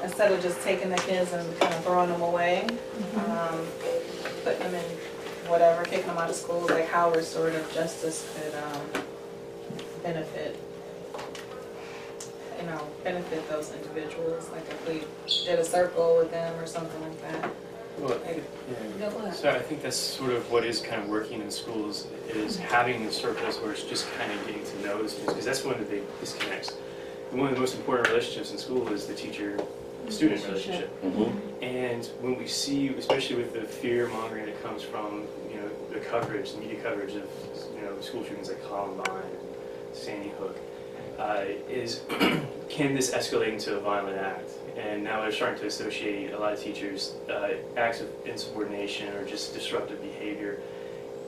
instead of just taking the kids and kind of throwing them away, putting them in whatever, kicking them out of school, like how restorative justice could benefit, benefit those individuals. Like if we did a circle with them or something like that. Well, so I think that's sort of what is kind of working in schools, is having the circles where it's just kind of getting to know the students, because that's one of the big disconnects. And one of the most important relationships in school is the teacher-student relationship. And when we see, especially with the fear-mongering that comes from, the coverage, the media coverage of, school shootings like Columbine, Sandy Hook, is can this escalate into a violent act? And now they're starting to associate a lot of teachers acts of insubordination or just disruptive behavior.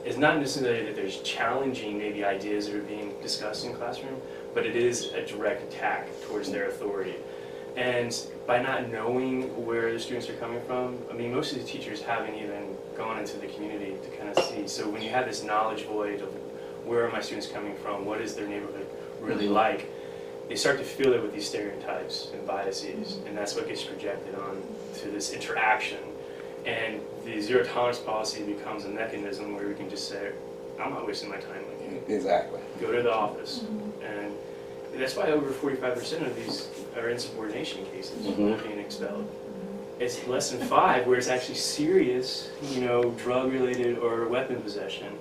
It's not necessarily that there's challenging maybe ideas that are being discussed in the classroom, but it is a direct attack towards their authority. And by not knowing where the students are coming from, I mean, most of the teachers haven't even gone into the community to kind of see. So when you have this knowledge void of where are my students coming from, what is their neighborhood really like, they start to feel it with these stereotypes and biases, and that's what gets projected on to this interaction. And the zero tolerance policy becomes a mechanism where we can just say, I'm not wasting my time with you. Exactly. Go to the office. And that's why over 45% of these are insubordination cases being expelled. It's less than 5 where it's actually serious, drug-related or weapon possession.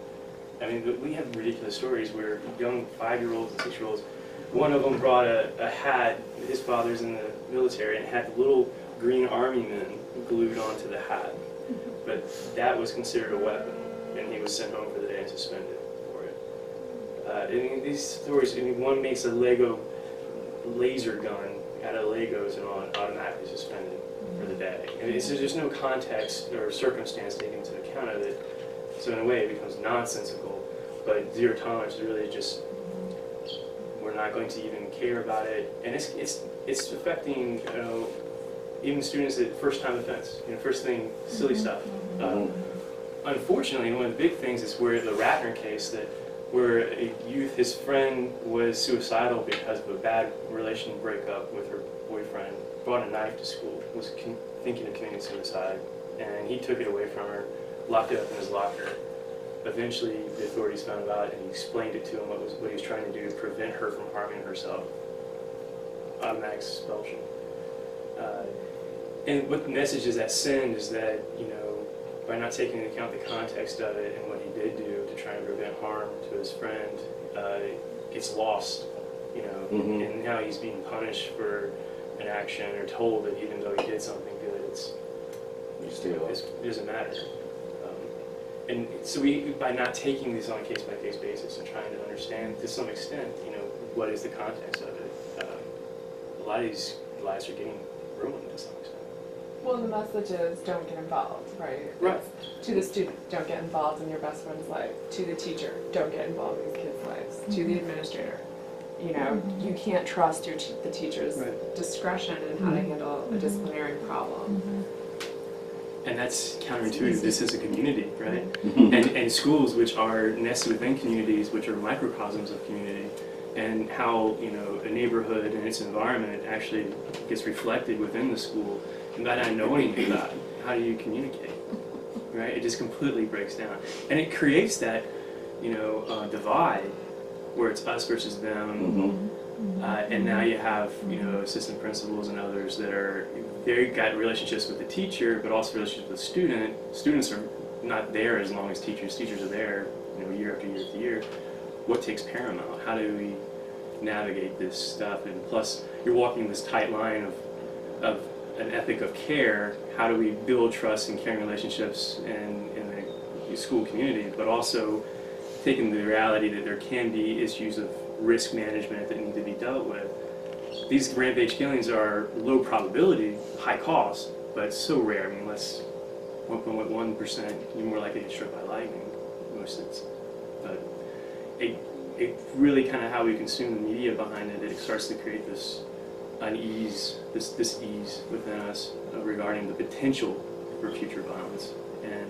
I mean, we have ridiculous stories where young 5-year-olds and 6-year-olds, one of them brought a hat, his father's in the military, and had little green army men glued onto the hat. But that was considered a weapon, and he was sent home for the day and suspended for it. I mean, these stories, one makes a Lego laser gun out of Legos and automatically suspended for the day. And there's no context or circumstance taken into account of it. So in a way it becomes nonsensical, but zero tolerance is really just, we're not going to even care about it. And it's affecting, even students at first time offense, first thing, silly stuff. Unfortunately, one of the big things is where the Ratner case, where a youth, his friend was suicidal because of a bad relation breakup with her boyfriend, brought a knife to school, was thinking of committing suicide, and he took it away from her, locked it up in his locker. Eventually, the authorities found out, and he explained it to him what he was trying to do to prevent her from harming herself. Automatic expulsion. And what the message is that send is that, by not taking into account the context of it and what he did do to try and prevent harm to his friend, gets lost, and now he's being punished for an action or told that even though he did something good, it doesn't matter. And so by not taking this on a case-by-case basis and trying to understand to some extent, what is the context of it, a lot of these lives are getting ruined to some extent. Well, the message is don't get involved, right? Right. It's to the student, don't get involved in your best friend's life. To the teacher, don't get involved in these kids' lives. To the administrator, you can't trust the teacher's discretion in how to handle a disciplinary problem. And that's counterintuitive. This is a community, right? And schools, which are nested within communities, which are microcosms of community, and how a neighborhood and its environment actually gets reflected within the school. And by not knowing that, how do you communicate? Right? It just completely breaks down, and it creates that divide where it's us versus them. And now you have assistant principals and others that they've got relationships with the teacher, but also relationships with the student. Students are not there as long as teachers. Teachers are there, year after year after year. What takes paramount? How do we navigate this stuff? And plus, you're walking this tight line of an ethic of care. How do we build trust and caring relationships in the school community, but also taking the reality that there can be issues of risk management that need to be dealt with. These rampage killings are low probability, high cost, but it's so rare. I mean, less 1.1%, you're more likely to get struck by lightning in most sense. But it really kind of how we consume the media behind it, it starts to create this unease, this ease within us regarding the potential for future violence. And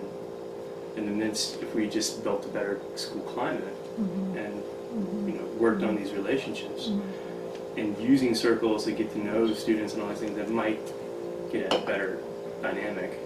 in the midst, if we just built a better school climate and worked on these relationships and using circles to get to know students and all these things that might get a better dynamic.